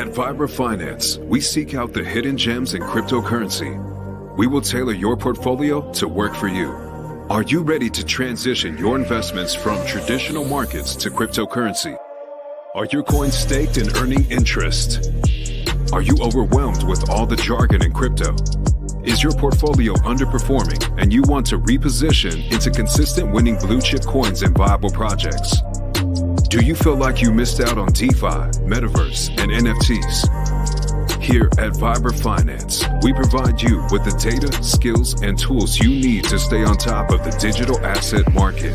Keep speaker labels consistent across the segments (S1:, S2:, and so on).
S1: At Vibra Finance, we seek out the hidden gems in cryptocurrency. We will tailor your portfolio to work for you. Are you ready to transition your investments from traditional markets to cryptocurrency? Are your coins staked and earning interest? Are you overwhelmed with all the jargon in crypto? Is your portfolio underperforming and you want to reposition into consistent winning blue chip coins and viable projects? Do you feel like you missed out on DeFi, Metaverse, and NFTs? Here at Vibra Finance, we provide you with the data, skills, and tools you need to stay on top of the digital asset market.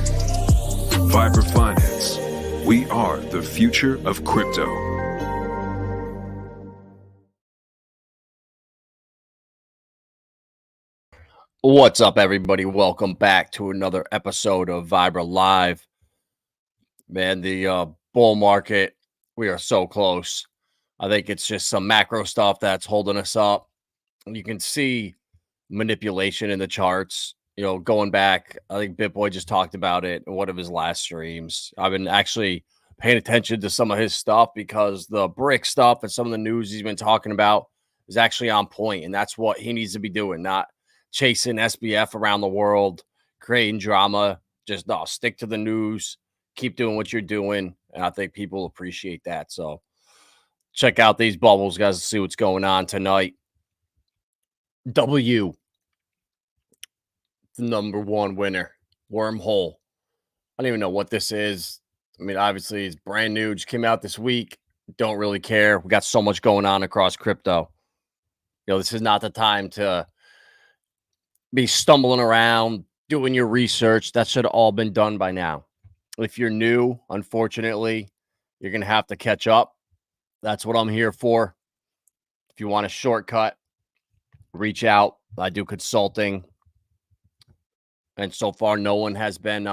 S1: Vibra Finance. We are the future of crypto.
S2: What's up, everybody? Welcome back to another episode of Vibra Live. Man, the bull market, we are so close. I think it's just some macro stuff that's holding us up. You can see manipulation in the charts. You know, going back, I think BitBoy just talked about it in one of his last streams. I've been actually paying attention to some of his stuff because the brick stuff and some of the news he's been talking about is actually on point, and that's what he needs to be doing, not chasing SBF around the world, creating drama. Just no, stick to the news, keep doing what you're doing, and I think people appreciate that. So check out these bubbles, guys, to see what's going on tonight. W, the number one winner, Wormhole. I don't even know what this is. I mean, obviously, it's brand new. Just came out this week. Don't really care. We got so much going on across crypto. You know, this is not the time to be stumbling around, doing your research. That should have all been done by now. If you're new, unfortunately, you're going to have to catch up. That's what I'm here for. If you want a shortcut, reach out. I do consulting. And so far, no one has been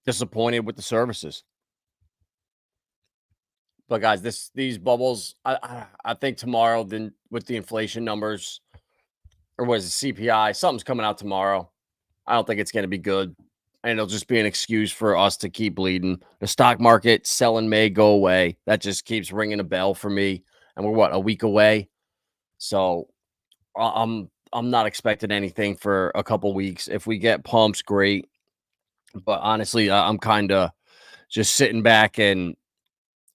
S2: disappointed with the services. But guys, these bubbles, I think tomorrow, then with the inflation numbers, or was it CPI? Something's coming out tomorrow. I don't think it's going to be good. And it'll just be an excuse for us to keep bleeding. The stock market selling may go away. That just keeps ringing a bell for me. And we're a week away. So I'm not expecting anything for a couple weeks. If we get pumps, great. But honestly, I'm kind of just sitting back and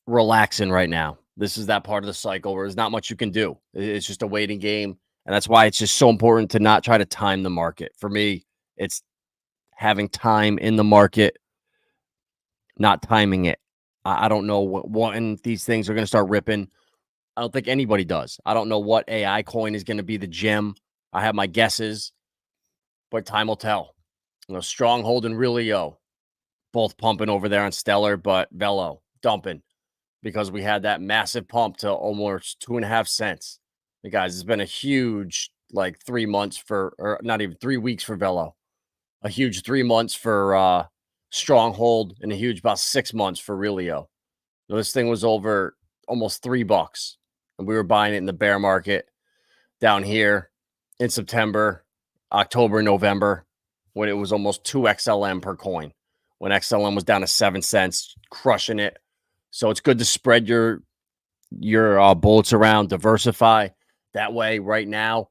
S2: relaxing right now. This is that part of the cycle where there's not much you can do. It's just a waiting game. And that's why it's just so important to not try to time the market. For me, it's having time in the market, not timing it. I don't know when these things are going to start ripping. I don't think anybody does. I don't know what AI coin is going to be the gem. I have my guesses, but time will tell. You know, Stronghold and Relio, both pumping over there on Stellar, but Velo dumping because we had that massive pump to almost 2.5 cents. Hey guys, it's been a huge, like 3 months for, or not even 3 weeks for Velo, a huge 3 months for Stronghold, and a huge about 6 months for Relio. So this thing was over almost $3, and we were buying it in the bear market down here in September, October, November, when it was almost 2 XLM per coin, when XLM was down to 7 cents, crushing it. So it's good to spread your bullets around, diversify. That way, right now,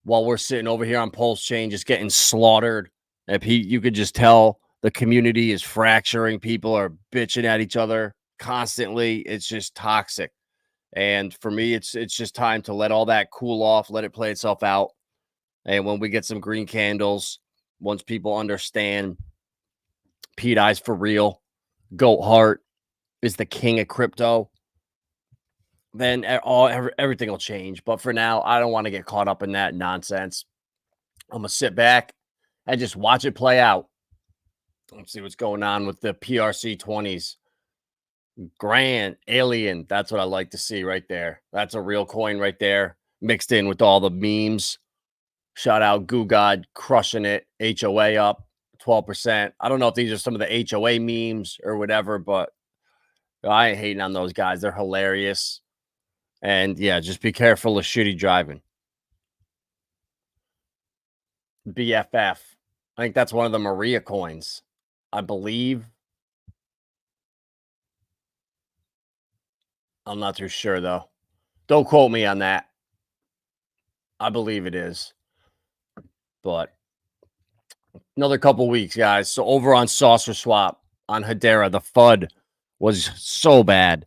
S2: while we're sitting over here on PulseChain, just getting slaughtered, you could just tell the community is fracturing. People are bitching at each other constantly. It's just toxic. And for me, it's just time to let all that cool off, let it play itself out. And when we get some green candles, once people understand Pete Eyes for real, Goat Heart is the king of crypto, then everything will change. But for now, I don't want to get caught up in that nonsense. I'm going to sit back and just watch it play out. Let's see what's going on with the PRC 20s. Grand Alien, that's what I like to see right there. That's a real coin right there, mixed in with all the memes. Shout out Goo God, crushing it. HOA up 12%. I don't know if these are some of the HOA memes or whatever, but I ain't hating on those guys. They're hilarious. And yeah, just be careful of shitty driving. BFF. I think that's one of the Maria coins, I believe. I'm not too sure though. Don't quote me on that. I believe it is, but another couple weeks, guys. So over on Saucer Swap on Hedera, the FUD was so bad.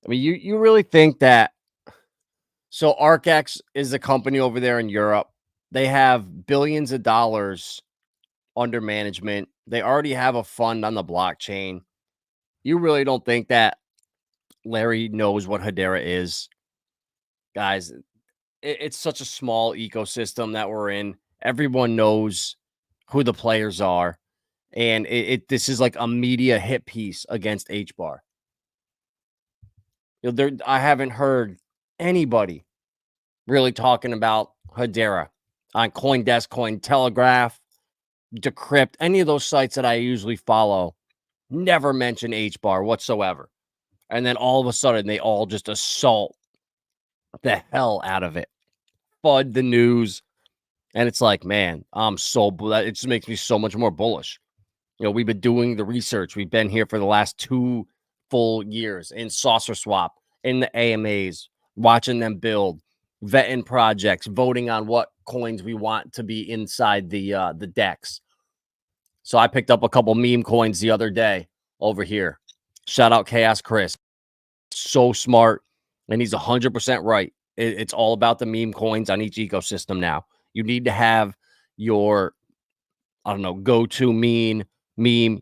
S2: I mean, you really think that? So ArcX is a company over there in Europe. They have billions of dollars under management. They already have a fund on the blockchain. You really don't think that Larry knows what Hedera is? Guys, it's such a small ecosystem that we're in. Everyone knows who the players are. And this is like a media hit piece against H bar. I haven't heard anybody really talking about Hedera on CoinDesk, Cointelegraph, Decrypt, any of those sites that I usually follow. Never mention H bar whatsoever. And then all of a sudden, they all just assault the hell out of it, FUD the news. And it's like, man, it just makes me so much more bullish. We've been doing the research. We've been here for the last 2 full years in Saucer Swap, in the AMAs, watching them build, vetting projects, voting on what coins we want to be inside the decks. So I picked up a couple meme coins the other day over here. Shout out Chaos Chris. So smart, and he's 100% right. It's all about the meme coins on each ecosystem now. You need to have your, I don't know, go-to meme,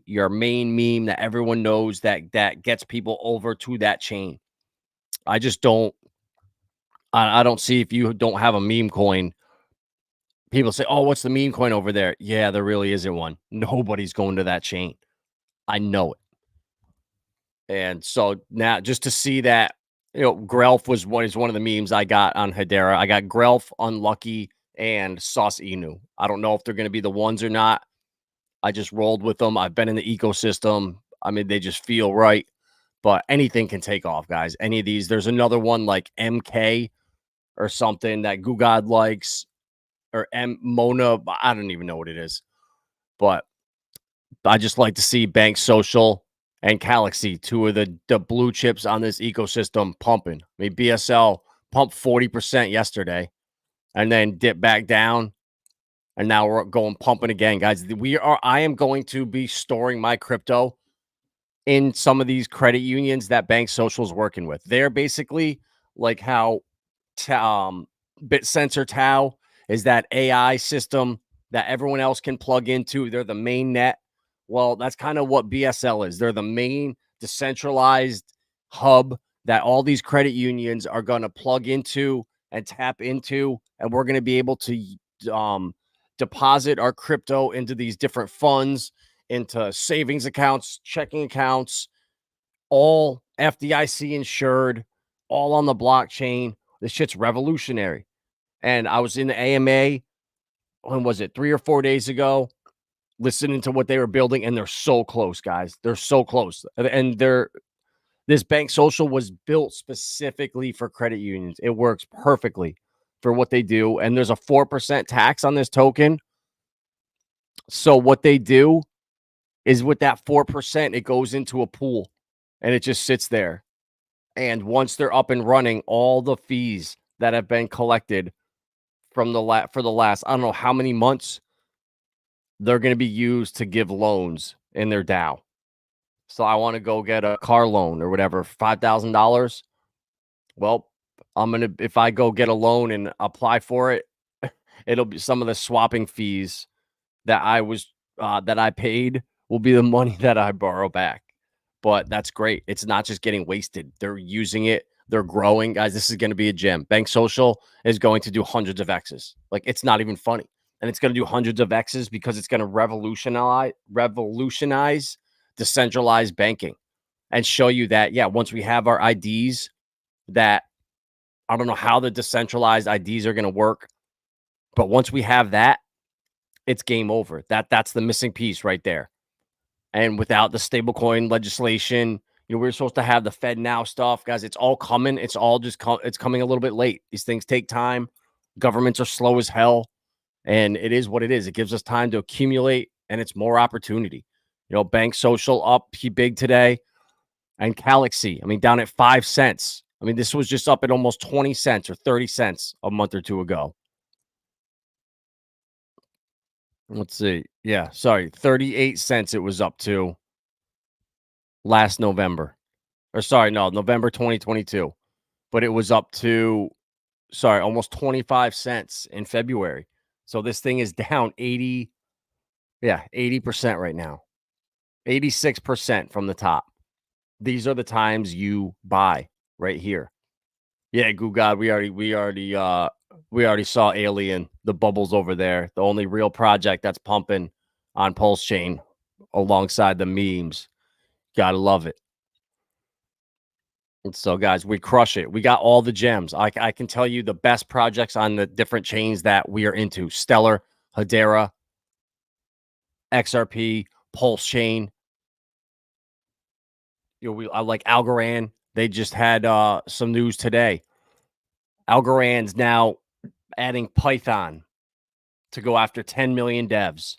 S2: your main meme that everyone knows that gets people over to that chain. I just don't, I don't see, if you don't have a meme coin, people say, oh, what's the meme coin over there? Yeah, there really isn't one. Nobody's going to that chain. I know it. And so now just to see that, Grelf is one of the memes I got on Hedera. I got Grelf, Unlucky, and Sauce Inu. I don't know if they're going to be the ones or not. I just rolled with them. I've been in the ecosystem. I mean, they just feel right. But anything can take off, guys. Any of these. There's another one like MK or something that Gugad likes, or Mona. I don't even know what it is. But I just like to see Bank Social and Galaxy, 2 of the blue chips on this ecosystem, pumping. I mean, BSL pumped 40% yesterday and then dipped back down. And now we're going pumping again, guys. I am going to be storing my crypto in some of these credit unions that Bank Social is working with. They're basically like how BitSensor Tau is that AI system that everyone else can plug into. They're the main net. Well, that's kind of what BSL is. They're the main decentralized hub that all these credit unions are going to plug into and tap into, and we're going to be able to deposit our crypto into these different funds, into savings accounts, checking accounts, all FDIC insured, all on the blockchain. This shit's revolutionary. And I was in the AMA, when was it, 3 or 4 days ago, listening to what they were building, and they're so close, guys. They're so close. And this Bank Social was built specifically for credit unions. It works perfectly for what they do. And there's a 4% tax on this token. So what they do is, with that 4%, it goes into a pool and it just sits there. And once they're up and running, all the fees that have been collected from for the last, I don't know how many months, they're going to be used to give loans in their DAO. So I want to go get a car loan or whatever, $5,000. Well, if I go get a loan and apply for it, it'll be some of the swapping fees that I paid will be the money that I borrow back. But that's great. It's not just getting wasted. They're using it. They're growing. Guys, this is going to be a gem. Bank Social is going to do hundreds of X's. Like, it's not even funny. And it's going to do hundreds of X's because it's going to revolutionize decentralized banking and show you that, yeah, once we have our IDs, that I don't know how the decentralized IDs are going to work, but once we have that, it's game over. That's the missing piece right there. And without the stablecoin legislation, we're supposed to have the Fed now stuff, guys. It's all coming. It's all just it's coming a little bit late. These things take time. Governments are slow as hell, and it is what it is. It gives us time to accumulate, and it's more opportunity. Bank Social up big today, and Galaxy, I mean, down at 5 cents. I mean, this was just up at almost 20 cents or 30 cents a month or two ago. Let's see. Yeah, sorry, 38 cents it was up to last November. Or sorry, no, November 2022. But it was up to, sorry, almost 25 cents in February. So this thing is down 80% right now. 86% from the top. These are the times you buy right here. Yeah, Goo God, we already saw Alien, the bubbles over there. The only real project that's pumping on PulseChain alongside the memes. Gotta love it. And so, guys, we crush it. We got all the gems. I can tell you the best projects on the different chains that we are into: Stellar, Hedera, XRP, PulseChain. I like Algorand. They just had some news today. Algorand's now adding Python to go after 10 million devs.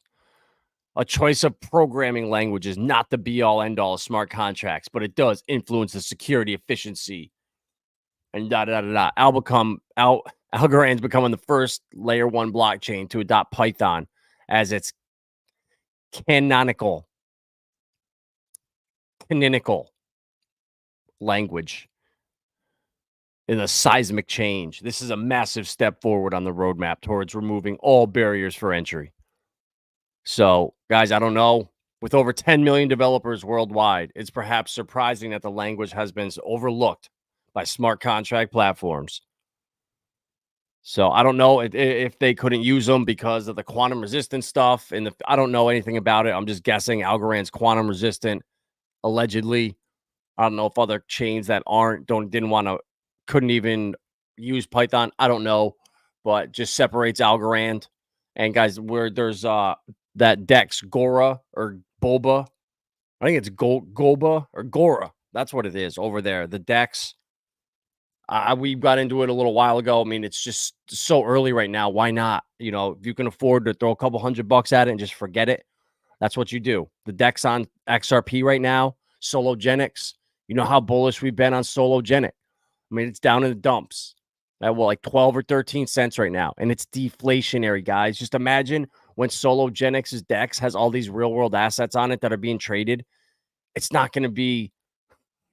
S2: A choice of programming language is not the be-all, end-all of smart contracts, but it does influence the security, efficiency, and da-da-da-da. Algorand's becoming the first layer 1 blockchain to adopt Python as its canonical language in a seismic change. This is a massive step forward on the roadmap towards removing all barriers for entry. So, guys, I don't know. With over 10 million developers worldwide, it's perhaps surprising that the language has been overlooked by smart contract platforms. So I don't know if they couldn't use them because of the quantum resistant stuff. And I don't know anything about it. I'm just guessing Algorand's quantum resistant, allegedly. I don't know if other chains that couldn't even use Python. I don't know, but just separates Algorand. And guys, where there's that Dex Gora or Boba, I think it's Goba or Gora. That's what it is over there. The Dex. We got into it a little while ago. I mean, it's just so early right now. Why not? If you can afford to throw a couple $100 at it and just forget it, that's what you do. The Dex on XRP right now, Sologenics. You know how bullish we've been on Sologenic. I mean, it's down in the dumps at like 12 or 13 cents right now. And it's deflationary, guys. Just imagine when Sologenics' Dex has all these real world assets on it that are being traded. It's not going to be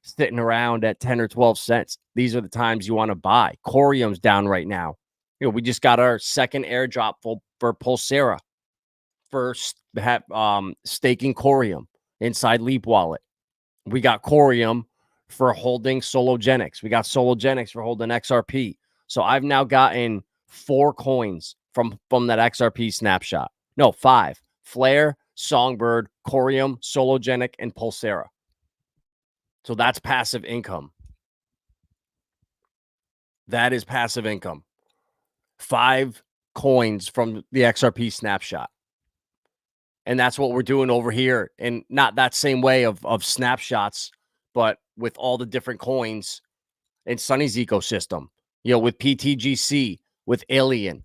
S2: sitting around at 10 or 12 cents. These are the times you want to buy. Corium's down right now. We just got our second airdrop for Pulsera for staking Corium inside Leap Wallet. We got Corium for holding Sologenics. We got Sologenics for holding XRP. So I've now gotten 4 coins from that XRP snapshot. No, 5. Flare, Songbird, Corium, Sologenic, and Pulsera. So that's passive income. That is passive income. 5 coins from the XRP snapshot. And that's what we're doing over here. And not that same way of snapshots, but with all the different coins in Sunny's ecosystem. With PTGC, with Alien.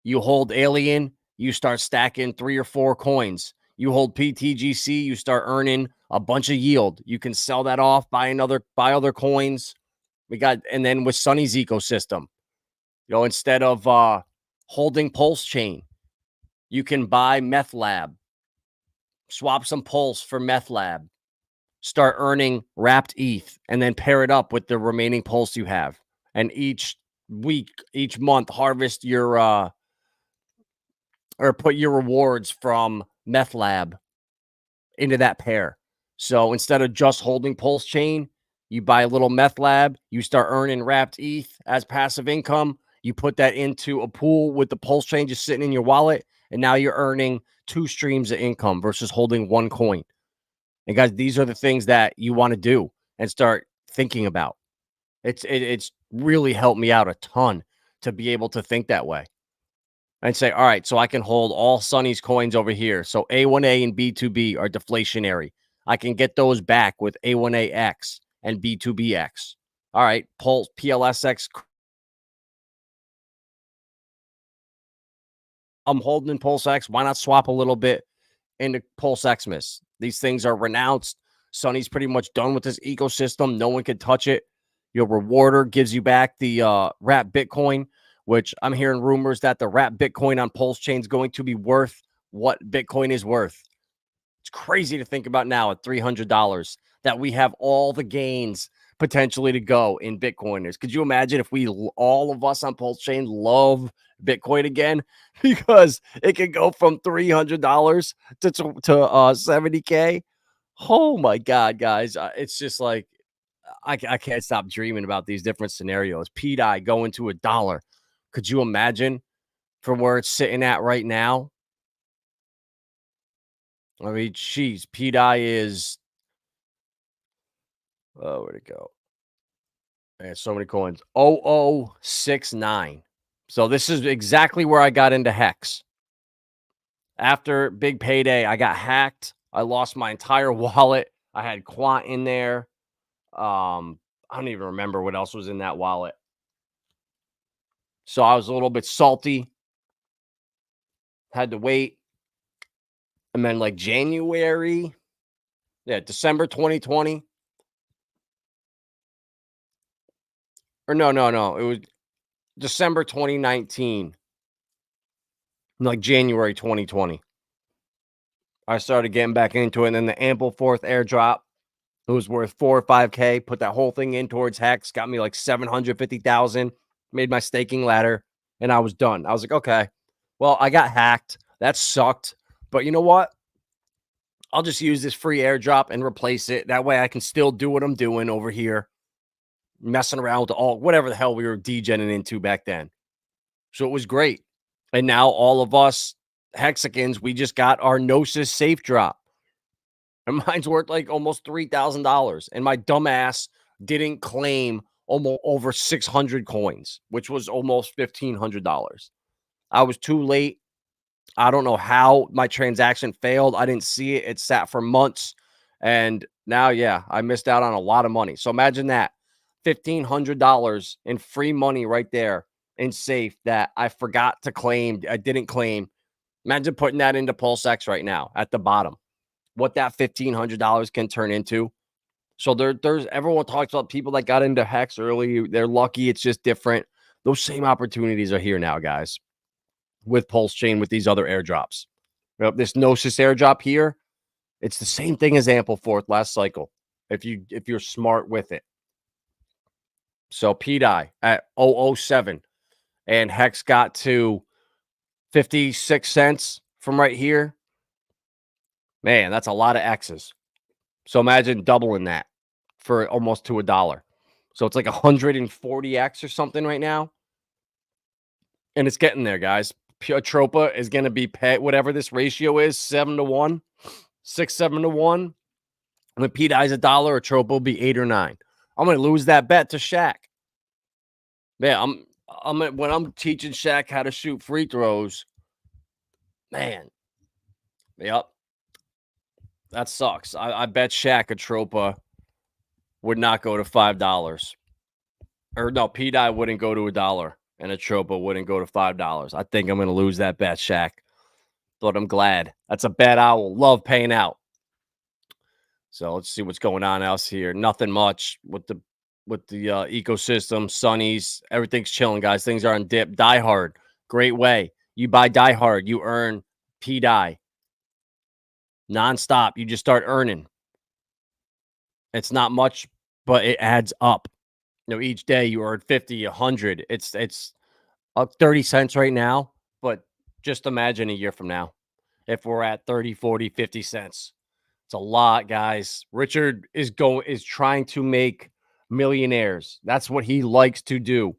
S2: You hold Alien, you start stacking 3 or 4 coins. You hold PTGC, you start earning a bunch of yield. You can sell that off, buy other coins. And then with Sunny's ecosystem, instead of holding PulseChain, you can buy MethLab, swap some Pulse for MethLab, start earning wrapped ETH, and then pair it up with the remaining Pulse you have. And each week, each month, harvest your or put your rewards from MethLab into that pair. So instead of just holding PulseChain, you buy a little MethLab, you start earning wrapped ETH as passive income. You put that into a pool with the PulseChain just sitting in your wallet, and now you're earning 2 streams of income versus holding 1 coin. And guys, these are the things that you want to do and start thinking about. It's really helped me out a ton to be able to think that way. And say, all right, so I can hold all Sunny's coins over here. So A1A and B2B are deflationary. I can get those back with A1AX and B2BX. All right, Pulse, PLSX. I'm holding in PulseX. Why not swap a little bit into PulseXmas? These things are renounced. Sunny's pretty much done with this ecosystem. No one can touch it. Your rewarder gives you back the wrapped Bitcoin, which I'm hearing rumors that the wrapped Bitcoin on PulseChain is going to be worth what Bitcoin is worth. It's crazy to think about now at $300 that we have all the gains potentially to go in Bitcoiners. Could you imagine if we all of us on PulseChain love Bitcoin again? Because it can go from $300 to 70K. Oh my God, guys. It's just like I can't stop dreaming about these different scenarios. PDI going to $1. Could you imagine from where it's sitting at right now? I mean, geez, PDI is where'd it go? Man, so many coins. 0069. So this is exactly where I got into Hex. After big payday, I got hacked. I lost my entire wallet. I had Quant in there. I don't even remember what else was in that wallet. So I was a little bit salty. Had to wait. And then like January, December 2020. Or no. It was December 2019. Like January 2020. I started getting back into it. And then the Ample fourth airdrop, it was worth 4 or 5K. Put that whole thing in towards Hex. Got me like 750,000. Made my staking ladder. And I was done. I was like, okay, well, I got hacked. That sucked. But you know what? I'll just use this free airdrop and replace it. That way I can still do what I'm doing over here. Messing around with all whatever the hell we were degenning into back then. So it was great. And now all of us Hexicans, we just got our Gnosis safe drop. And mine's worth like almost $3,000. And my dumbass didn't claim almost over 600 coins, which was almost $1,500. I was too late. I don't know how my transaction failed. I didn't see it. It sat for months. And now, I missed out on a lot of money. So imagine that. $1,500 in free money right there in safe that I forgot to claim. I didn't claim. Imagine putting that into PulseX right now at the bottom. What that $1,500 can turn into. So there's everyone talks about people that got into Hex early. They're lucky. It's just different. Those same opportunities are here now, guys, with PulseChain, with these other airdrops. This Gnosis airdrop here, it's the same thing as Ample fourth last cycle. If you're smart with it. So PDI at 007 and Hex got to 56 cents from right here. Man, that's a lot of X's. So imagine doubling that for almost to $1. So it's like 140X or something right now. And it's getting there, guys. Tropa is going to be paid, whatever this ratio is, 7-to-1, 6-7-to-1. When PDI's $1, a Tropa will be 8 or 9. I'm going to lose that bet to Shaq. Man, when I'm teaching Shaq how to shoot free throws, man. Yep. That sucks. I bet Shaq a Tropa would not go to $5. Or no, PDI wouldn't go to $1 and a Tropa wouldn't go to $5. I think I'm going to lose that bet, Shaq. But I'm glad. That's a bet I will love paying out. So let's see what's going on else here. Nothing much with the ecosystem, Sunnies, everything's chilling, guys. Things are on dip. Die Hard, great way. You buy Die Hard, you earn PDI. Nonstop, you just start earning. It's not much, but it adds up. Each day you earn 50, 100. It's up 30 cents right now, but just imagine a year from now if we're at 30, 40, 50 cents. It's a lot, guys. Richard is trying to make millionaires. That's what he likes to do.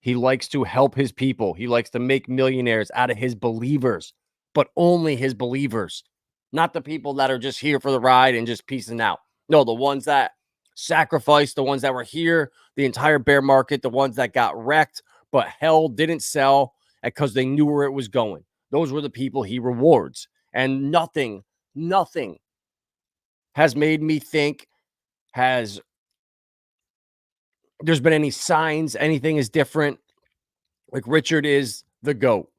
S2: He likes to help his people. He likes to make millionaires out of his believers, but only his believers, not the people that are just here for the ride and just peacing out. No, the ones that sacrificed, the ones that were here the entire bear market, the ones that got wrecked but held, didn't sell because they knew where it was going. Those were the people he rewards. And nothing has made me think there's been any signs anything is different. Like Richard is the GOAT.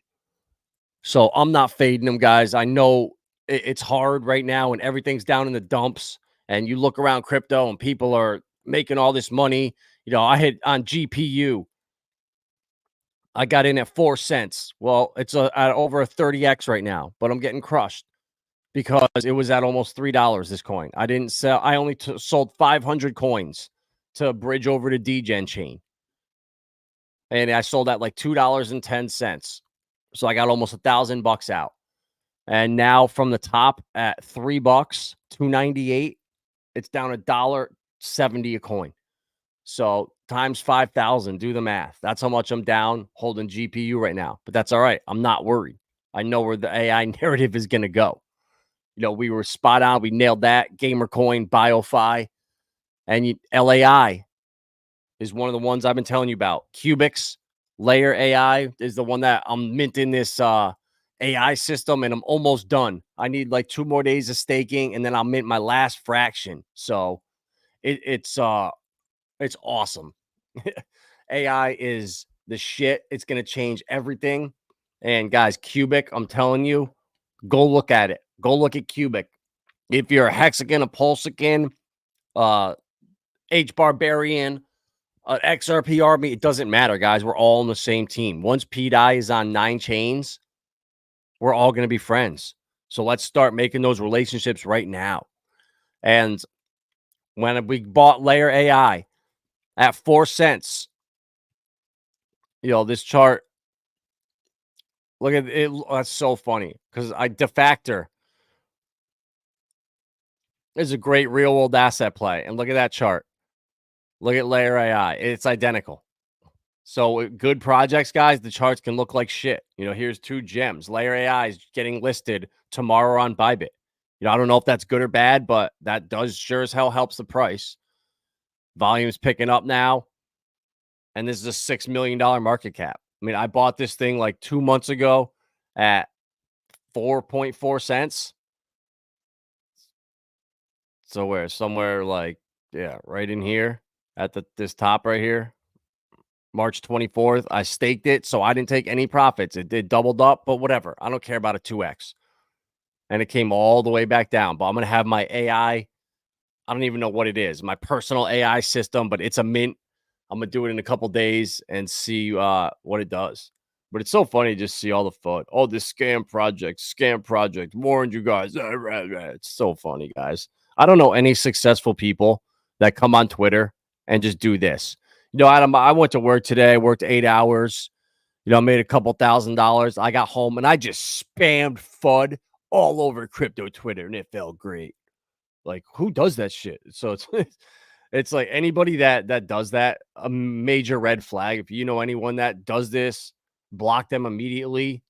S2: So I'm not fading him, guys. I know it's hard right now and everything's down in the dumps. And you look around crypto and people are making all this money I hit on GPU. I got in at 4 cents. Well, it's at over a 30x right now, but I'm getting crushed because it was at almost $3 this coin. I didn't sell. I only sold 500 coins to bridge over to degenchain. And I sold at like $2.10. So I got almost $1,000 out. And now from the top at $3, $2.98, it's down $1.70 a coin. So times 5,000, do the math. That's how much I'm down holding GPU right now. But that's all right. I'm not worried. I know where the AI narrative is going to go. We were spot on. We nailed that. Gamercoin, BioFi, and LAI is one of the ones I've been telling you about. Cubics, Layer AI is the one that I'm minting this AI system, and I'm almost done. I need like 2 more days of staking, and then I'll mint my last fraction. So it's awesome. AI is the shit. It's going to change everything. And guys, Cubic, I'm telling you, go look at it. Go look at Cubic. If you're a Hexagon, a Pulsechain, H Barbarian, XRP Army, it doesn't matter, guys. We're all on the same team. Once PDI is on 9 chains, we're all going to be friends. So let's start making those relationships right now. And when we bought Layer AI at 4 cents, this chart, look at it. That's so funny because Defactor is a great real world asset play. And look at that chart. Look at Layer AI. It's identical. So good projects, guys, the charts can look like shit. Here's 2 gems. Layer AI is getting listed tomorrow on Bybit. I don't know if that's good or bad, but that does sure as hell helps the price. Volume's picking up now. And this is a $6 million market cap. I mean, I bought this thing like 2 months ago at 4.4 cents. So somewhere like, right in here at this top right here. March 24th, I staked it, so I didn't take any profits. It did doubled up, but whatever. I don't care about a 2x. And it came all the way back down. But I'm going to have my AI. I don't even know what it is. My personal AI system, but it's a mint. I'm going to do it in a couple days and see what it does. But it's so funny to just see all the FUD. Oh, this scam project. Warned you guys. It's so funny, guys. I don't know any successful people that come on Twitter and just do this. Adam, I went to work today. I worked 8 hours. I made a couple $1,000. I got home and I just spammed FUD all over crypto Twitter, and it felt great. Like, who does that shit? So it's like anybody that does that, a major red flag. If you know anyone that does this, block them immediately.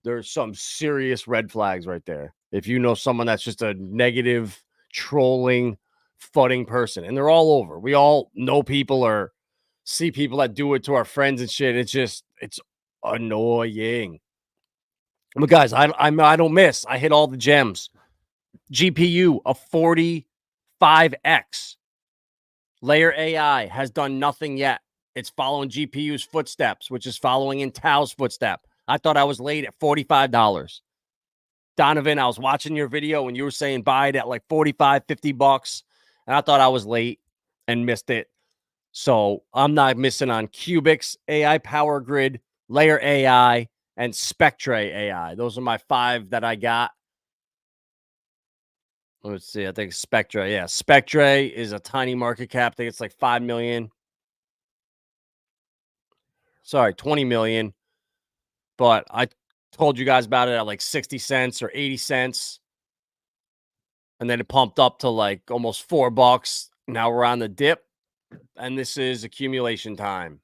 S2: There's some serious red flags right there. If you know someone that's just a negative, trolling, fudding person, and they're all over. We all know people or see people that do it to our friends and shit. It's annoying. But guys, I don't miss. I hit all the gems. GPU a 45x. Layer AI has done nothing yet. It's following GPU's footsteps, which is following in Tao's footstep. I thought I was late at $45. Donovan, I was watching your video and you were saying buy it at like $45, $50. And I thought I was late and missed it. So I'm not missing on Cubics, AI Power Grid, Layer AI, and Spectre AI. Those are my 5 that I got. Let's see. I think Spectre. Yeah, Spectre is a tiny market cap. I think it's like 5 million. Sorry, 20 million. But I told you guys about it at like 60 cents or 80 cents. And then it pumped up to like almost $4. Now we're on the dip. And this is accumulation time.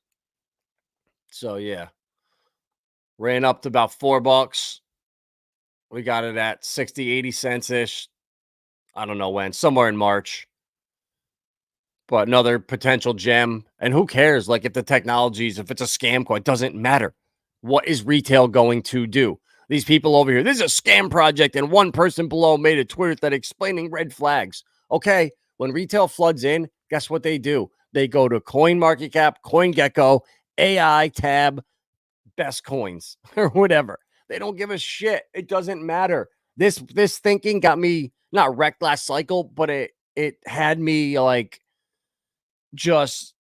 S2: So yeah. Ran up to about $4. We got it at 60, 80 cents-ish. I don't know when. Somewhere in March. But another potential gem. And who cares? Like if the technologies, if it's a scam coin, it doesn't matter. What is retail going to do? These people over here, this is a scam project, and one person below made a Twitter thread explaining red flags. Okay, when retail floods in, guess what they do? They go to CoinMarketCap, CoinGecko, AI tab, best coins, or whatever. They don't give a shit. It doesn't matter. This thinking got me not wrecked last cycle, but it had me like just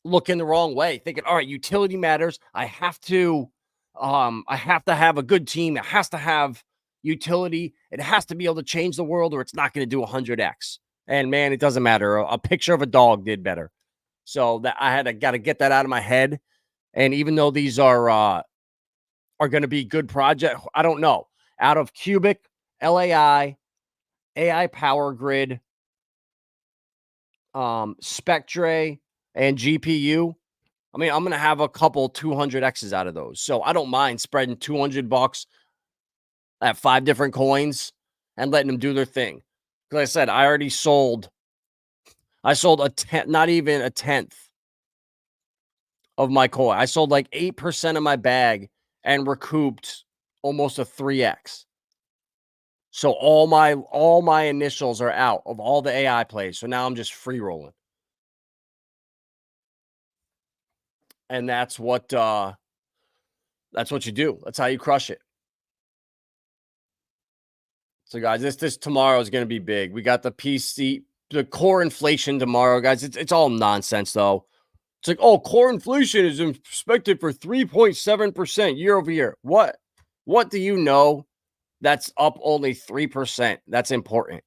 S2: looking the wrong way, thinking, all right, utility matters. I have to have a good team. It has to have utility. It has to be able to change the world, or it's not going to do 100x. And man, it doesn't matter. A picture of a dog did better. So that I got to get that out of my head. And even though these are going to be good projects, I don't know. Out of Cubic, LAI, AI Power Grid, Spectre, and GPU. I mean, I'm going to have a couple 200Xs out of those. So I don't mind spreading $200 at 5 different coins and letting them do their thing. Because I said, I sold not even a tenth of my coin. I sold like 8% of my bag and recouped almost a 3x. So all my initials are out of all the AI plays. So now I'm just free rolling. And that's what you do. That's how you crush it. So guys, this tomorrow is going to be big. We got the core inflation tomorrow, guys. It's all nonsense though. It's like, oh, core inflation is expected for 3.7% year over year. What do you know? That's up only 3%. That's important.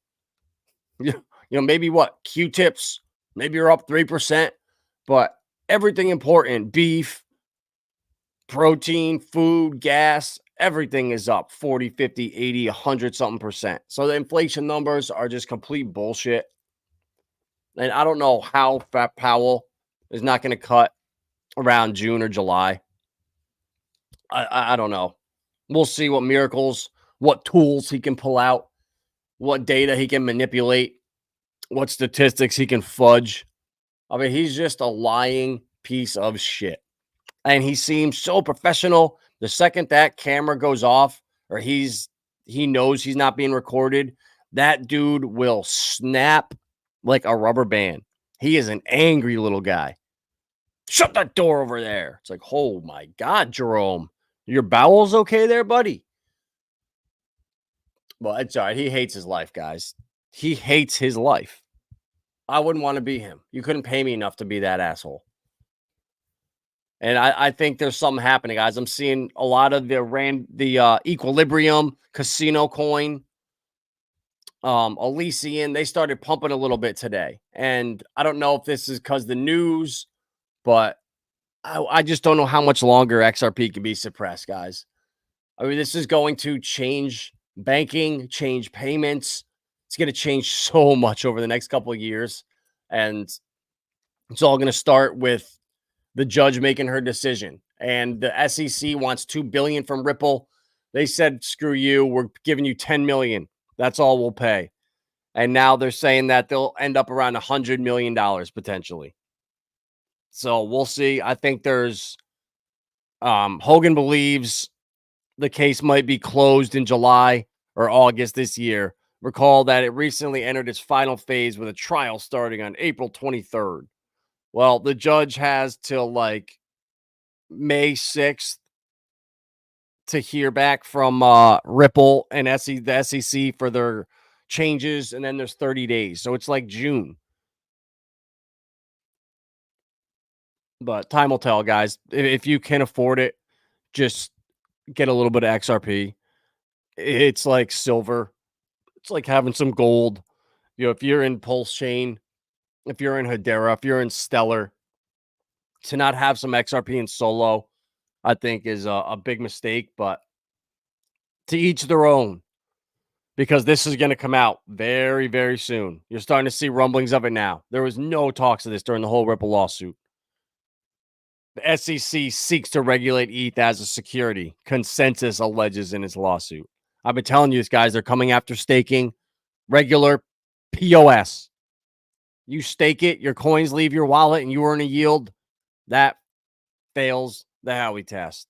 S2: Maybe what? Q-tips, maybe you're up 3%, but everything important, beef, protein, food, gas, everything is up 40, 50, 80, 100 something percent. So the inflation numbers are just complete bullshit. And I don't know how Fat Powell is not going to cut around June or July. I don't know. We'll see what miracles, what tools he can pull out, what data he can manipulate, what statistics he can fudge. I mean, he's just a lying piece of shit. And he seems so professional. The second that camera goes off or he knows he's not being recorded, that dude will snap like a rubber band. He is an angry little guy. Shut that door over there. It's like, oh my God, Jerome. Your bowels okay there, buddy? Well, it's all right. He hates his life, guys. He hates his life. I wouldn't want to be him. You couldn't pay me enough to be that asshole. And I think there's something happening, guys. I'm seeing a lot of the Equilibrium casino coin, Elysian. They started pumping a little bit today. And I don't know if this is because the news, but I just don't know how much longer XRP can be suppressed, guys. I mean, this is going to change banking, change payments. It's going to change so much over the next couple of years. And it's all going to start with the judge making her decision. And the SEC wants $2 billion from Ripple. They said, screw you. We're giving you $10 million. That's all we'll pay. And now they're saying that they'll end up around $100 million potentially. So we'll see. I think there's Hogan believes the case might be closed in July or August this year. Recall that it recently entered its final phase with a trial starting on April 23rd. Well, the judge has till like May 6th to hear back from Ripple and the SEC for their changes, and then there's 30 days. So it's like June. But time will tell, guys. If you can afford it, just get a little bit of XRP. It's like silver. It's like having some gold. If you're in PulseChain, if you're in Hedera, if you're in Stellar, to not have some XRP in solo, I think is a big mistake. But to each their own, because this is going to come out very, very soon. You're starting to see rumblings of it now. There was no talks of this during the whole Ripple lawsuit. The SEC seeks to regulate ETH as a security. Consensus alleges in its lawsuit. I've been telling you, guys, they're coming after staking, regular POS. You stake it, your coins leave your wallet, and you earn a yield. That fails the Howey test.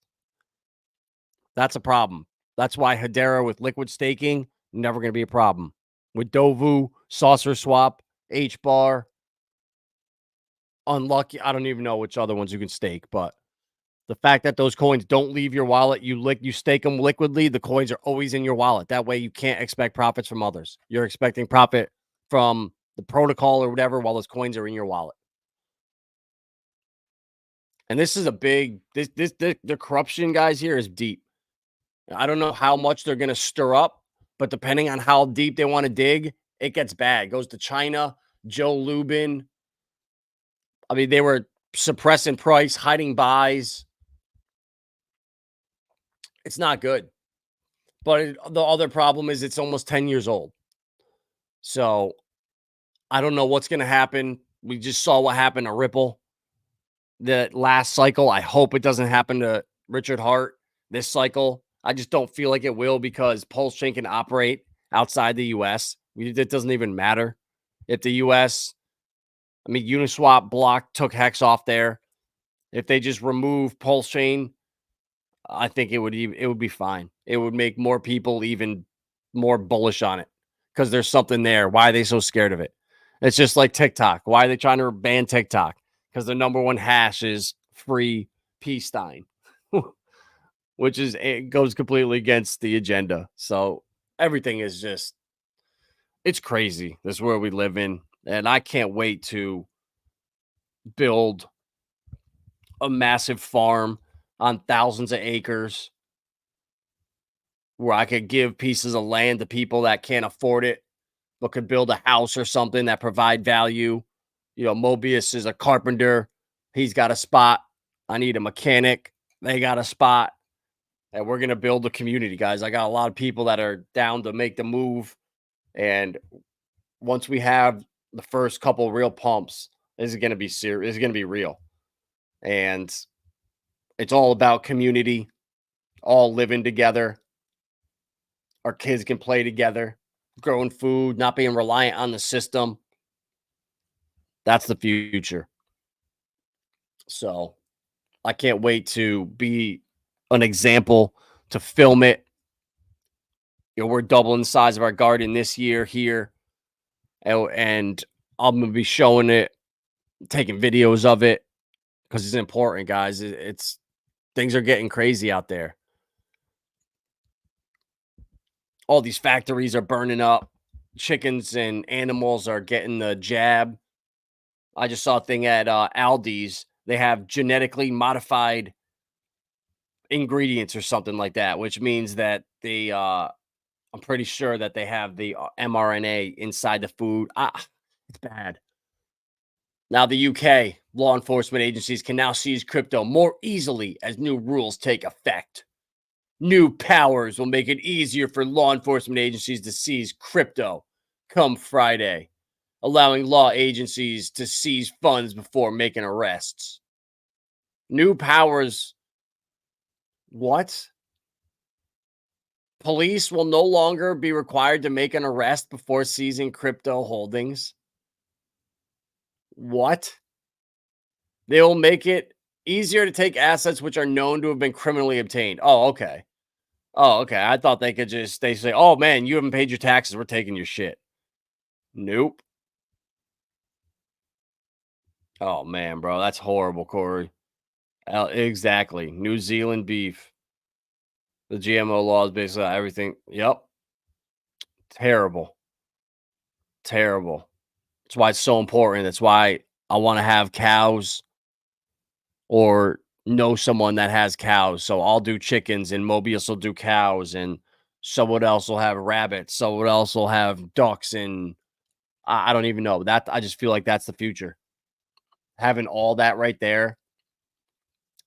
S2: That's a problem. That's why Hedera with liquid staking, never going to be a problem. With Dovu, Saucer Swap, HBAR, Unlucky, I don't even know which other ones you can stake, but the fact that those coins don't leave your wallet, you stake them liquidly, the coins are always in your wallet. That way you can't expect profits from others. You're expecting profit from the protocol or whatever while those coins are in your wallet. And this is a big the corruption, guys, here is deep. I don't know how much they're gonna stir up, but depending on how deep they want to dig, it gets bad. It goes to China, Joe Lubin. I mean, they were suppressing price, hiding buys. It's not good. But the other problem is it's almost 10 years old. So I don't know what's going to happen. We just saw what happened to Ripple the last cycle. I hope it doesn't happen to Richard Hart this cycle. I just don't feel like it will because PulseChain can operate outside the US. It doesn't even matter. If the US, I mean, Uniswap block took Hex off there. If they just remove PulseChain, I think it would be fine. It would make more people even more bullish on it because there's something there. Why are they so scared of it? It's just like TikTok. Why are they trying to ban TikTok? Because the number one hash is free P Stein, which is it goes completely against the agenda. So everything is just it's crazy. This world we live in, and I can't wait to build a massive farm on thousands of acres where I could give pieces of land to people that can't afford it, but could build a house or something that provide value. You know, Mobius is a carpenter. He's got a spot. I need a mechanic. They got a spot. And we're going to build a community, guys. I got a lot of people that are down to make the move. And once we have the first couple real pumps, this is going to be serious. It's going to be real. And it's all about community, all living together. Our kids can play together, growing food, not being reliant on the system. That's the future. So I can't wait to be an example, to film it. You know, we're doubling the size of our garden this year here. And I'm going to be showing it, taking videos of it because it's important, guys. It's things are getting crazy out there. All these factories are burning up. Chickens and animals are getting the jab. I just saw a thing at Aldi's. They have genetically modified ingredients or something like that, which means that they, I'm pretty sure that they have the mRNA inside the food. It's bad. Now, the UK law enforcement agencies can now seize crypto more easily as new rules take effect. New powers will make it easier for law enforcement agencies to seize crypto come Friday, allowing law agencies to seize funds before making arrests. New powers. What? Police will no longer be required to make an arrest before seizing crypto holdings. What? They will make it easier to take assets which are known to have been criminally obtained. Oh, okay. Oh, okay. I thought they could just they say, "Oh man, you haven't paid your taxes. We're taking your shit." Nope. Oh man, bro, that's horrible, Corey. Exactly. New Zealand beef. The GMO laws, basically everything. Yep. Terrible. Terrible. That's why it's so important. That's why I want to have cows or know someone that has cows. So I'll do chickens and Mobius will do cows and someone else will have rabbits. Someone else will have ducks and I don't even know. That I just feel like that's the future. Having all that right there.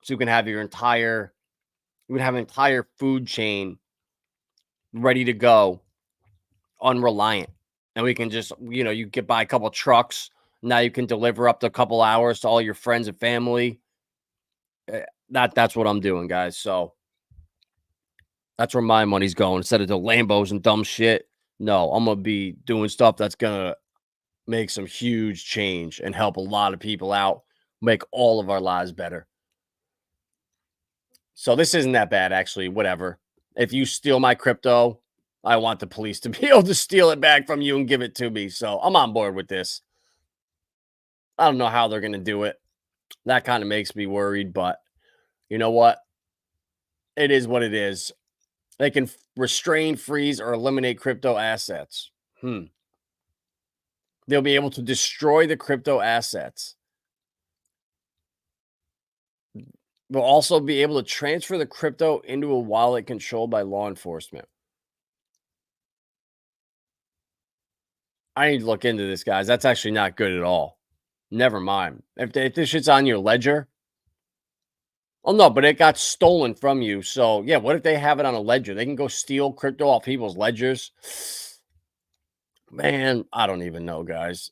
S2: So you can have you would have an entire food chain ready to go, unreliant. And we can just, you get buy a couple trucks. Now you can deliver up to a couple hours to all your friends and family. That's what I'm doing, guys. So that's where my money's going. Instead of the Lambos and dumb shit. No, I'm gonna be doing stuff that's gonna make some huge change and help a lot of people out, make all of our lives better. So this isn't that bad, actually. Whatever. If you steal my crypto, I want the police to be able to steal it back from you and give it to me. So I'm on board with this. I don't know how they're going to do it. That kind of makes me worried, but you know what? It is what it is. They can restrain, freeze, or eliminate crypto assets. They'll be able to destroy the crypto assets. will also be able to transfer the crypto into a wallet controlled by law enforcement. I need to look into this, guys. That's actually not good at all. Never mind. If this shit's on your ledger, oh no, but it got stolen from you. So yeah, what if they have it on a ledger? They can go steal crypto off people's ledgers. Man, I don't even know, guys.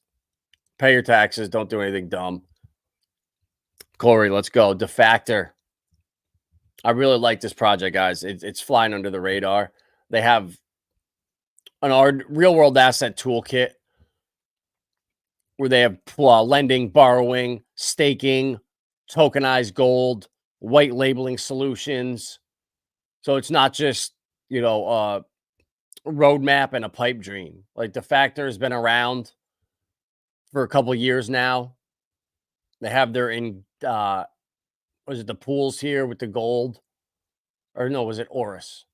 S2: Pay your taxes. Don't do anything dumb. Corey, let's go. Defactor. I really like this project, guys. It's flying under the radar. They have an real world asset toolkit where they have lending, borrowing, staking, tokenized gold, white labeling solutions. So it's not just, a roadmap and a pipe dream. Like Defactor has been around for a couple years now. They have their was it the pools here with the gold? Or no, was it Oris?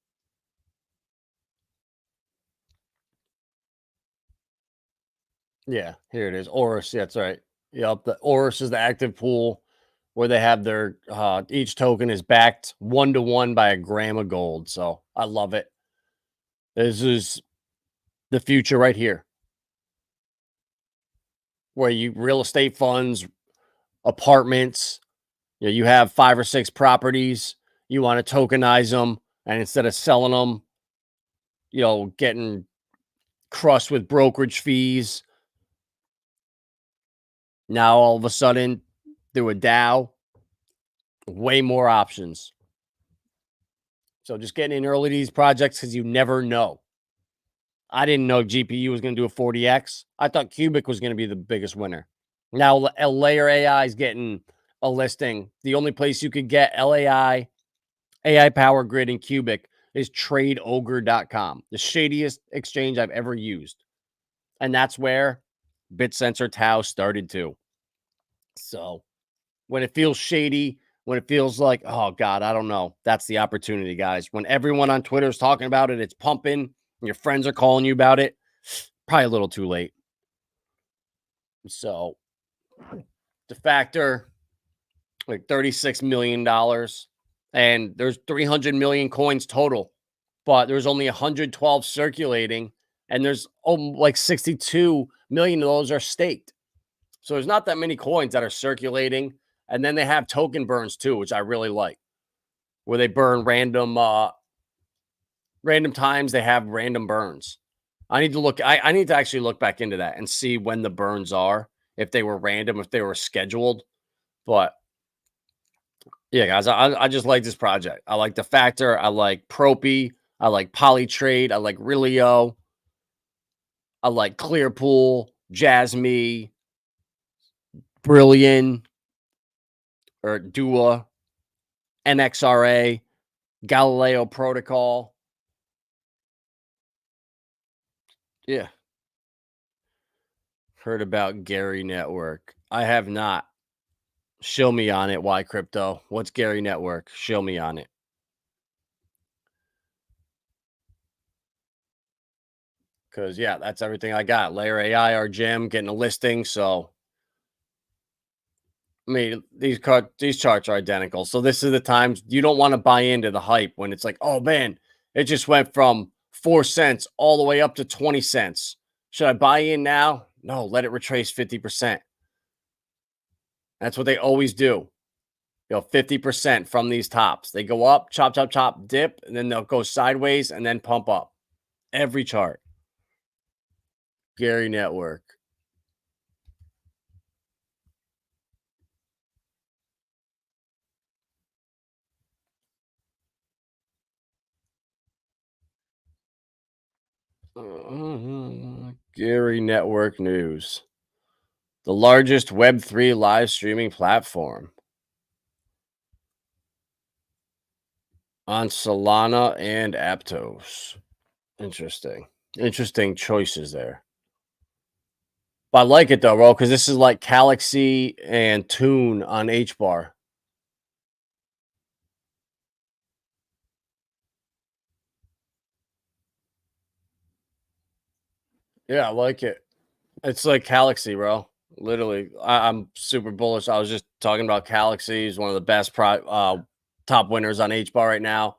S2: Yeah, here it is. Oris. Yeah, that's right. Yep. The Oris is the active pool where they have their each token is backed 1-to-1 by a gram of gold. So I love it. This is the future right here. Where you real estate funds, apartments, you have 5 or 6 properties, you want to tokenize them, and instead of selling them, getting crushed with brokerage fees, now all of a sudden through a DAO, way more options. So just getting in early to these projects because you never know. I didn't know GPU was going to do a 40x. I thought Cubic was going to be the biggest winner. Now Layer AI is getting a listing. The only place you could get LAI, AI Power Grid, and Cubic is tradeogre.com, the shadiest exchange I've ever used. And that's where BitSensor Tau started too. So when it feels shady, when it feels like, oh God, I don't know, that's the opportunity, guys. When everyone on Twitter is talking about it, it's pumping, and your friends are calling you about it, probably a little too late. So Defactor, like $36 million. And there's 300 million coins total, but there's only 112 circulating. And there's like 62 million of those are staked. So there's not that many coins that are circulating. And then they have token burns too, which I really like, where they burn random times. They have random burns. I need to look. I need to actually look back into that and see when the burns are, if they were random, if they were scheduled. But yeah, guys, I just like this project. I like Defactor. I like Propy. I like Polytrade. I like Relio. I like Clearpool, Jasmy, Brilliant, or Dua, NXRA, Galileo Protocol. Yeah. Heard about Gary Network. I have not. Show me on it. Why crypto? What's Gary Network? Show me on it. Because, yeah, that's everything I got. Layer AI, our gem, getting a listing. So, I mean, these charts are identical. So this is the times you don't want to buy into the hype when it's like, oh man, it just went from 4 cents all the way up to 20 cents. Should I buy in now? No, let it retrace 50%. That's what they always do. 50% from these tops. They go up, chop, chop, chop, dip, and then they'll go sideways and then pump up. Every chart. Gary Network. Gary Network News. The largest Web3 live streaming platform on Solana and Aptos. Interesting choices there. But I like it though, bro, because this is like Galaxy and Tune on HBAR. Yeah, I like it. It's like Galaxy, bro. Literally, I'm super bullish. I was just talking about Galaxy. He's one of the best top winners on HBAR right now.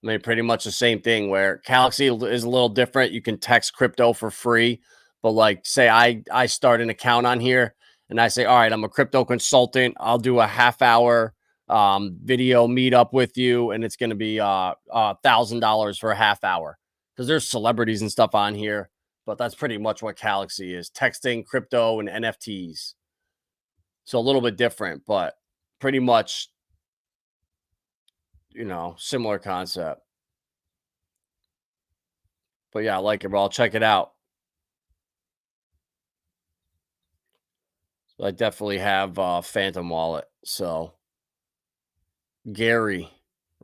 S2: I mean, pretty much the same thing where Galaxy is a little different. You can text crypto for free, but like say I start an account on here and I say, all right, I'm a crypto consultant. I'll do a half-hour video meetup with you, and it's going to be $1,000 for a half hour because there's celebrities and stuff on here. But that's pretty much what Galaxy is: texting, crypto, and NFTs. So a little bit different, but pretty much, similar concept. But yeah, I like it, bro. I'll check it out. So I definitely have Phantom Wallet. So Gary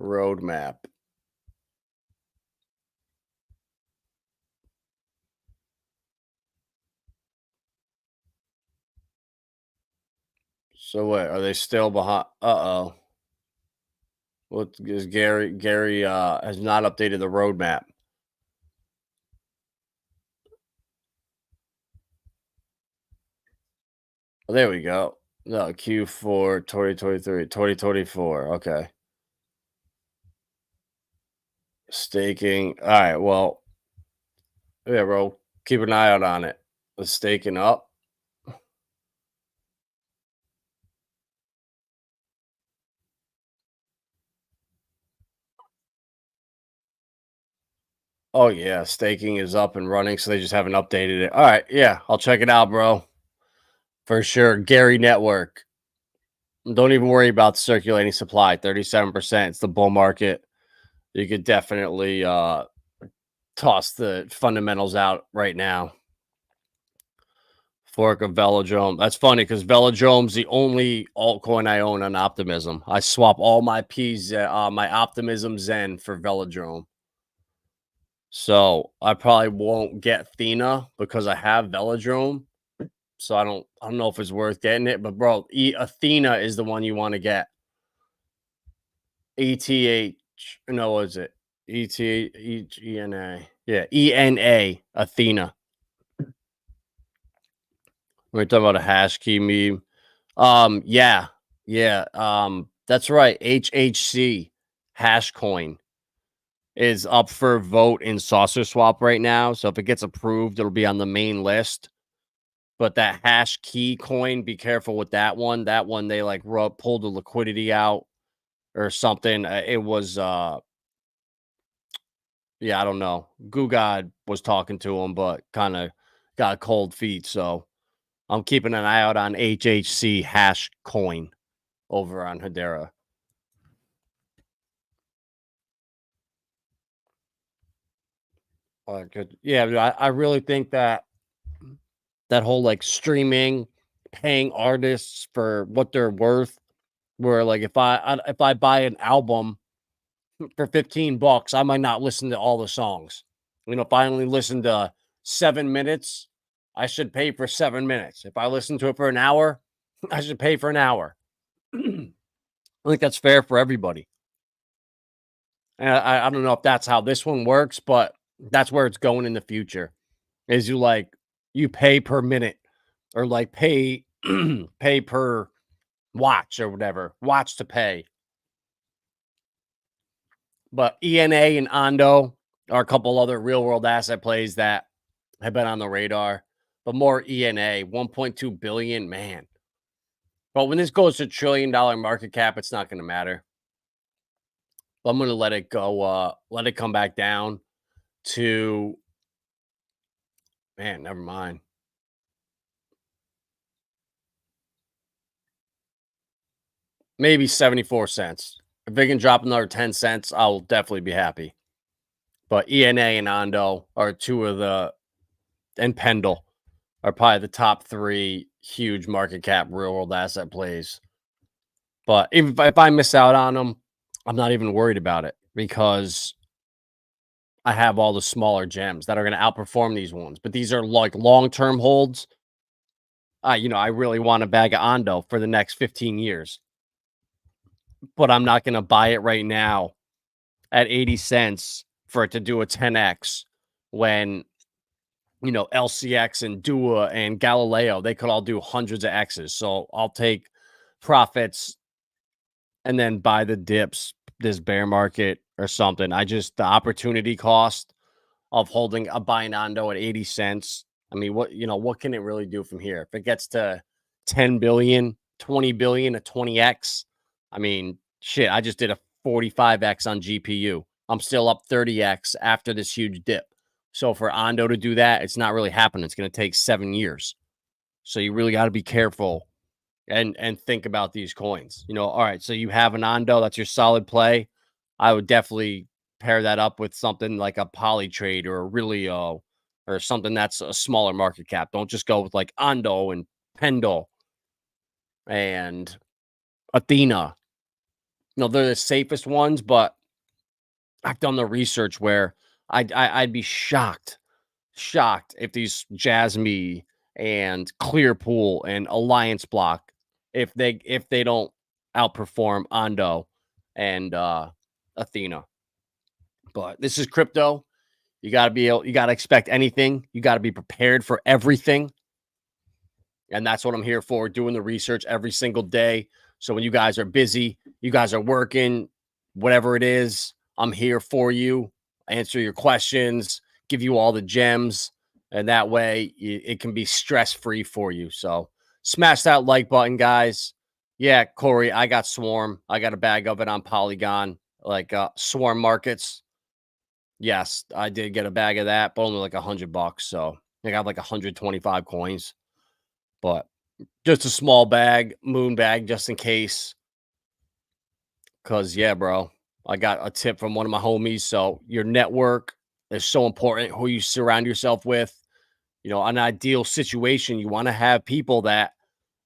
S2: roadmap. So what? Are they still behind? Uh-oh. What is Gary? Gary has not updated the roadmap. Oh, there we go. No, Q4 2023, 2024. Okay. Staking. All right. Well, yeah, bro. Keep an eye out on it. The staking up. Oh yeah, staking is up and running, so they just haven't updated it. All right, yeah, I'll check it out, bro. For sure. Gary Network. Don't even worry about the circulating supply. 37%. It's the bull market. You could definitely toss the fundamentals out right now. Fork of Velodrome. That's funny because Velodrome's the only altcoin I own on Optimism. I swap all my my Optimism Zen for Velodrome. So I probably won't get Thena because I have Velodrome. So I don't know if it's worth getting it, but bro, Athena is the one you want to get. ETH, no, what is it? ENA. Yeah, ENA, Athena. We're talking about a hash key meme. Yeah. That's right. HHC hash coin is up for vote in Saucer Swap right now. So if it gets approved, it'll be on the main list. But that hash key coin, be careful with that one. That one they like pulled the liquidity out or something. It was yeah, I don't know. Gugad was talking to him, but kind of got cold feet. So I'm keeping an eye out on HHC hash coin over on Hedera. Good. Yeah, I really think that whole like streaming, paying artists for what they're worth, where like if I buy an album for $15, I might not listen to all the songs. If I only listen to 7 minutes, I should pay for 7 minutes. If I listen to it for an hour, I should pay for an hour. I think that's fair for everybody. And I don't know if that's how this one works, but that's where it's going in the future. Is you pay per minute or like pay pay per watch or whatever. Watch to pay. But ENA and Ondo are a couple other real world asset plays that have been on the radar. But more ENA, 1.2 billion, man. But when this goes to $1 trillion market cap, it's not going to matter. But I'm going to let it go, let it come back down to, man, never mind. Maybe 74 cents. If they can drop another 10 cents, I'll definitely be happy. But ENA and Ondo are two of the, and Pendle are probably the top 3 huge market cap real world asset plays. But if I miss out on them, I'm not even worried about it because I have all the smaller gems that are going to outperform these ones. But these are like long-term holds. I really want a bag of Ondo for the next 15 years. But I'm not going to buy it right now at 80 cents for it to do a 10x when you know, LCX and Dua and Galileo, they could all do hundreds of X's. So I'll take profits and then buy the dips this bear market or something. The opportunity cost of holding a buying Ondo at 80 cents. I mean, what can it really do from here? If it gets to 10 billion, 20 billion, a 20x, I mean, shit, I just did a 45x on GPU. I'm still up 30x after this huge dip. So for Ondo to do that, it's not really happening. It's going to take 7 years. So you really got to be careful and think about these coins. You know, all right, so you have an Ondo, that's your solid play. I would definitely pair that up with something like a Polytrade or a Realio or something that's a smaller market cap. Don't just go with like Ondo and Pendle and Athena. You know, they're the safest ones, but I've done the research where I'd be shocked if these Jasmy and Clearpool and Alliance Block if they don't outperform Ondo and Athena. But this is crypto. You got to expect anything. You got to be prepared for everything. And that's what I'm here for, doing the research every single day. So when you guys are busy, you guys are working, whatever it is, I'm here for you, answer your questions, give you all the gems. And that way it can be stress-free for you. So smash that like button, guys. Yeah, Corey, I got Swarm. I got a bag of it on Polygon, like Swarm Markets. Yes, I did get a bag of that, but only like $100. So I got like 125 coins. But just a small bag, moon bag, just in case. Because, yeah, bro, I got a tip from one of my homies. So your network is so important, who you surround yourself with. You know, an ideal situation, you want to have people that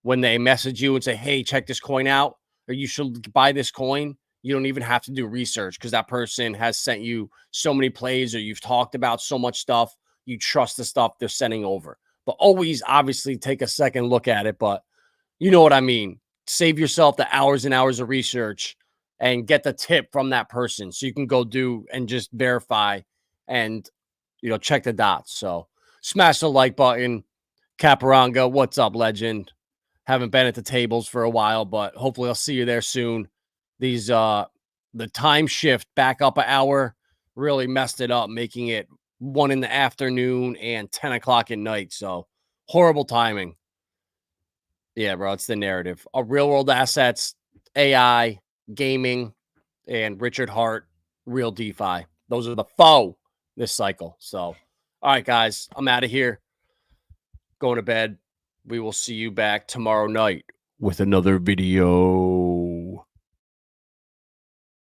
S2: when they message you and say, hey, check this coin out, or you should buy this coin, you don't even have to do research because that person has sent you so many plays or you've talked about so much stuff. You trust the stuff they're sending over. But always, obviously, take a second look at it. But you know what I mean? Save yourself the hours and hours of research and get the tip from that person so you can go do and just verify and, you know, check the dots. So smash the like button. Caparanga, what's up, legend? Haven't been at the tables for a while, but hopefully I'll see you there soon. These the time shift back up an hour really messed it up, making it 1 in the afternoon and 10 o'clock at night. So horrible timing. Yeah, bro, it's the narrative. Real world assets, AI, gaming, and Richard Hart, real DeFi. Those are the foe this cycle. So, all right, guys, I'm out of here. Going to bed. We will see you back tomorrow night with another video.